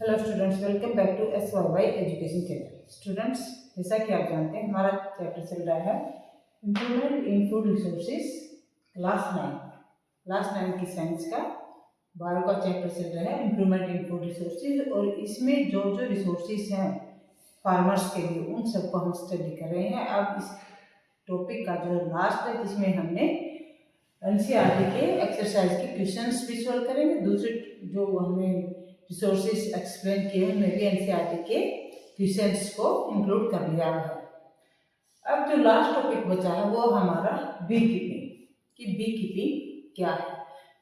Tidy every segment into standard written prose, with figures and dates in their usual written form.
Hello students, welcome back to SYY education channel. Students, जैसा कि आप जानते हैं हमारा चैप्टर चल रहा है improvement in food resources class 9 की साइंस का बायो का चैप्टर चल रहा है इम्प्रूवमेंट इन फूड रिसोर्सेज। और इसमें जो जो रिसोर्सेज हैं फार्मर्स के लिए उन सबको हम स्टडी कर रहे हैं। अब इस टॉपिक का जो लास्ट है जिसमें हमने NCERT के एक्सरसाइज के क्वेश्चंस भी सॉल्व करेंगे। दूसरे जो हमें रिसोर्सेज एक्सप्लेन किए उनमें भी NCERT के क्वेश्चंस को इंक्लूड कर लिया है। अब जो लास्ट टॉपिक बचा है वो हमारा बी कीपिंग कि बी कीपिंग क्या है।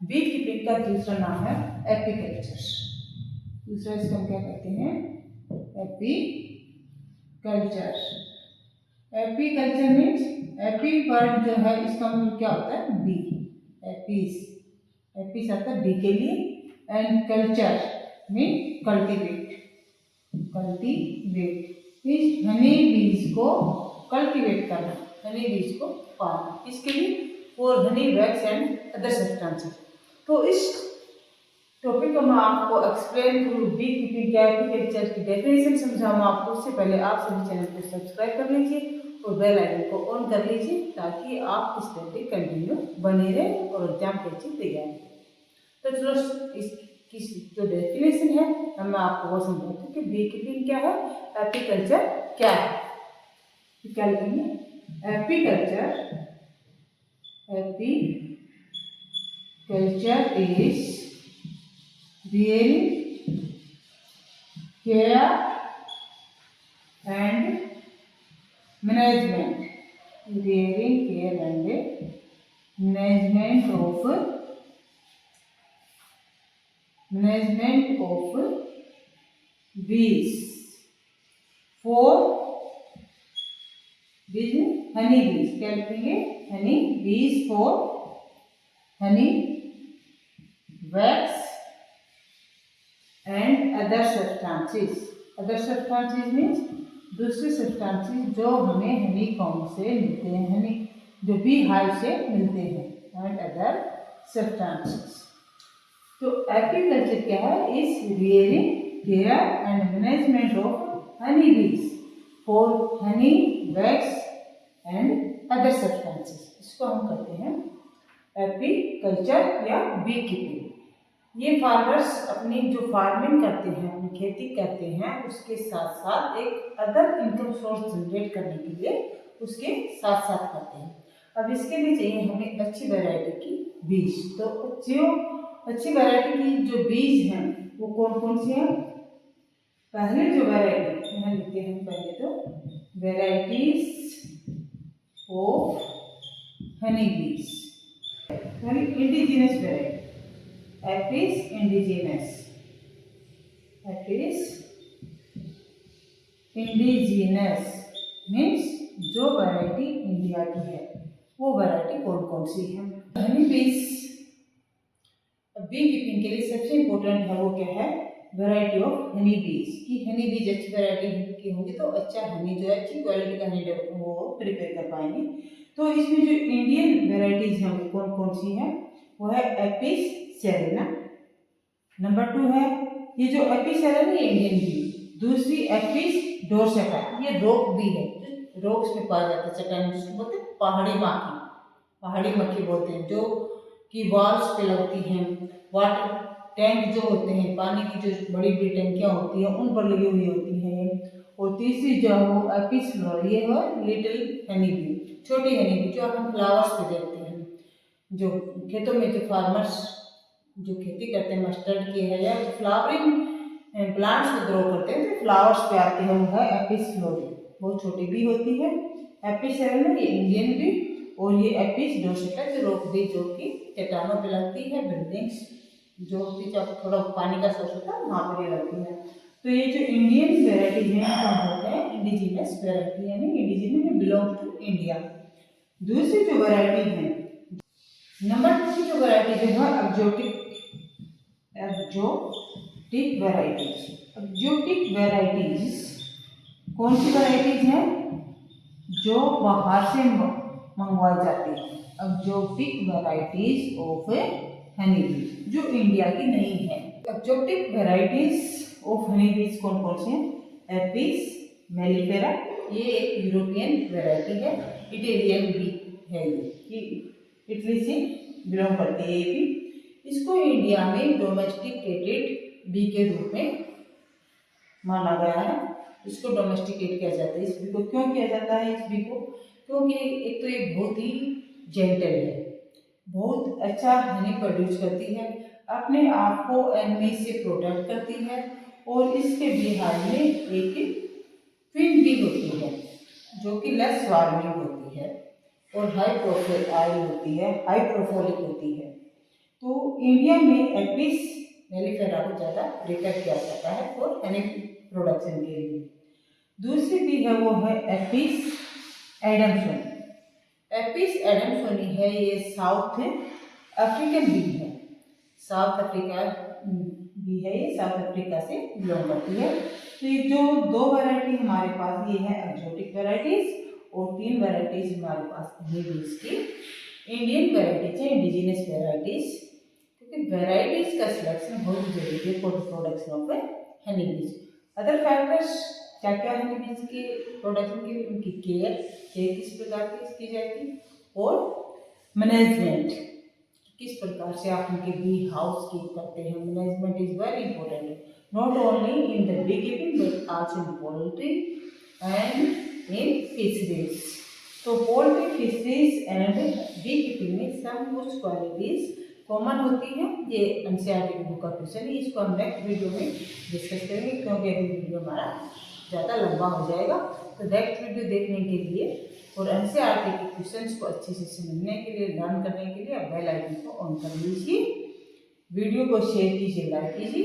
बी कीपिंग का दूसरा नाम है एपीकल्चर। दूसरा इसको हम क्या कहते हैं? Apiculture. Apiculture means AP word जो है इसका मतलब क्या होता है? बी। एपीस आता है बी के लिए, and culture mean cultivate means Honey बीज को कल्टीवेट करना, हनी बीज को पालना। इसके लिए for honey wax and other substances. तो इस टॉपिक को मैं आपको एक्सप्लेन करूँ बी कीपिंग क्या है, एपीकल्चर की डेफिनेशन समझाऊँ आपको। उससे पहले आप सभी चैनल को सब्सक्राइब कर लीजिए और बेल आइकन को ऑन कर लीजिए ताकि आप इस स्टडी कंटिन्यू बने रहे और एग्जाम की अच्छी तैयारी। तो चलो इसकी जो डेफिनेशन है मैं आपको वो समझाती हूँ कि बी कीपिंग क्या है, एपीकल्चर क्या है। क्या लिखेंगे? Apiculture is rearing, care and management. Rearing, care and management of bees for honey bees. क्या लिखेंगे? honey bees for honey wax and other substances. Other substances means दूसरे सब्सटेंसेस जो हमें हनी कॉम्ब से मिलते हैं, हनी जो बी हाइव से मिलते हैं, एंड अदर सब्सटेंसेस। तो एपीकल्चर क्या है? Is rearing, care and management of honey bees for honey wax and other substances. इसको हम कहते हैं एपीकल्चर या बी कीपिंग। ये फार्मर्स अपनी जो फार्मिंग करते हैं, अपनी खेती करते हैं, उसके साथ साथ एक अदर इनकम सोर्स जनरेट करने के लिए उसके साथ साथ करते हैं। अब इसके लिए चाहिए हमें अच्छी वैरायटी की बीज। तो जो अच्छी वैरायटी की जो बीज हैं वो कौन कौन सी हैं? पहले जो वैरायटी यहाँ लिखते हैं, पहले तो वैरायटीज ऑफ हनी बीज, यानी indigenous variety. Apis indigenous means जो वैरायटी इंडिया की है वो वैरायटी कौन कौन सी है? हनी बीज बी कीपिंग के लिए सबसे इम्पोर्टेंट है वो क्या है? वैरायटी ऑफ हनी बीज की हनी बीज अच्छी वैरायटी की होंगी तो अच्छा हनी जो है, अच्छी क्वालिटी का हनी वो प्रिपेयर कर पाएंगे। तो इसमें जो इंडियन वैरायटीज हैं वो कौन कौन सी है? वो है एपिस सेरेना। नंबर 2 है ये जो एपिस सेरेना ये इंडियन बी। दूसरी एपिस डोर्सेटा, ये रोक बी है, रोक्स पे पाया जाता है, चट्टान जिसको बोलते हैं पहाड़ी मक्खी बोलते हैं, जो कि वॉल्स पे लगती हैं। वाटर टैंक जो होते हैं, पानी की जो बड़ी बड़ी टंकियाँ होती हैं उन पर लगी हुई होती हैं। और तीसरी जो है वो एपिस फ्लोर, ये है लिटिल हनी बी, छोटी हनी बी जो हम फ्लावर्स पे देखते हैं। जो खेतों में जो फार्मर्स जो खेती करते हैं मस्टर्ड की है या फ्लावरिंग प्लांट्स को ग्रो करते हैं तो फ्लावर्स पे आते हैं, वो है एपिस फ्लोरी, बहुत छोटी भी होती है। एपिस सेरेना ये इंडियन भी, और ये एपिस डोर्सेटा जो रोक बी जो कि चट्टानों पे लगती है, बिल्डिंग्स जो होती है थोड़ा पानी का सोर्स होता है वहाँ पर ये लगती है। तो ये जो इंडियन वेराइटी है इसका बोलते हैं इंडिजिनस वेराइटी, यानी इंडिजिनस में बिलोंग टू इंडिया। दूसरी जो वेराइटी है नंबर 2 की जो वैरायटी जो है एक्जोटिक वैरायटीज कौन सी वैरायटीज हैं? जो बाहर से मंगवाई जाती है। Exotic varieties of honey bee जो इंडिया की नहीं है। एक्जोटिक वैरायटीज ऑफ हनी बीज कौन कौन से हैं? एपिस मेलिफेरा, ये एक यूरोपियन वैरायटी है, इटालियन बी है, ये इटली से बिलोंग करती है ये भी। इसको इंडिया में डोमेस्टिकेटेड बी के रूप में माना गया है। इसको डोमेस्टिकेट किया जाता है। इस बी को क्यों किया जाता है? इस बी को क्योंकि एक तो ये बहुत ही जेंटल है, बहुत अच्छा हनी प्रोड्यूस करती है, अपने आप को एनिमी से प्रोटेक्ट करती है, और इसके बिहार में एक क्वीन बी होती है जो कि लेस स्वार्मिंग होती है और हाई प्रोफाइल होती है, हाई प्रोफोलिक होती है। तो इंडिया में एपिस मेलिफेरा को ज़्यादा प्रेफर किया जाता है फॉर हनी प्रोडक्शन के लिए। दूसरी बी है वो है एपिस एडम्सोनी। एपिस एडम्सोनी है, ये साउथ अफ्रीकन बी है, साउथ अफ्रीका बी है, ये साउथ अफ्रीका से बिलोंग करती है। तो ये जो दो वैरायटी हमारे पास ये है एक्सोटिक वैरायटीज, और 3 वैरायटीज हमारे पास हनी बीज की इंडियन वैरायटीज है, इंडिजिनस वैरायटीज, क्योंकि वैरायटीज का सिलेक्शन बहुत जरूरी है फॉर प्रोडक्शन ऑफ हनी बीज। अदर फैक्टर्स क्या क्या हनी बीज के प्रोडक्शन के लिए? उनकी केयर किस प्रकार की जाएगी, और मैनेजमेंट किस प्रकार से आप उनके बी हाउस कीप करते हैं। Management is very important, not only in the beekeeping but also in poultry and in fisheries. तो poultry, fisheries and beekeeping में सब कुछ क्वालिटीज कॉमन होती है। ये एनसीईआरटी की बुक का क्वेश्चन है, इसको हम नेक्स्ट वीडियो में डिस्कस करेंगे, क्योंकि अभी वीडियो हमारा ज़्यादा लंबा हो जाएगा। तो नेक्स्ट वीडियो देखने के लिए और एनसीईआरटी के क्वेश्चंस को अच्छे से समझने के लिए, लर्न करने के लिए आप बेल आइकन को ऑन कर लीजिए, वीडियो को शेयर कीजिए, लाइक कीजिए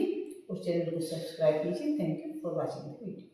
और चैनल को सब्सक्राइब कीजिए। Thank you for watching the video.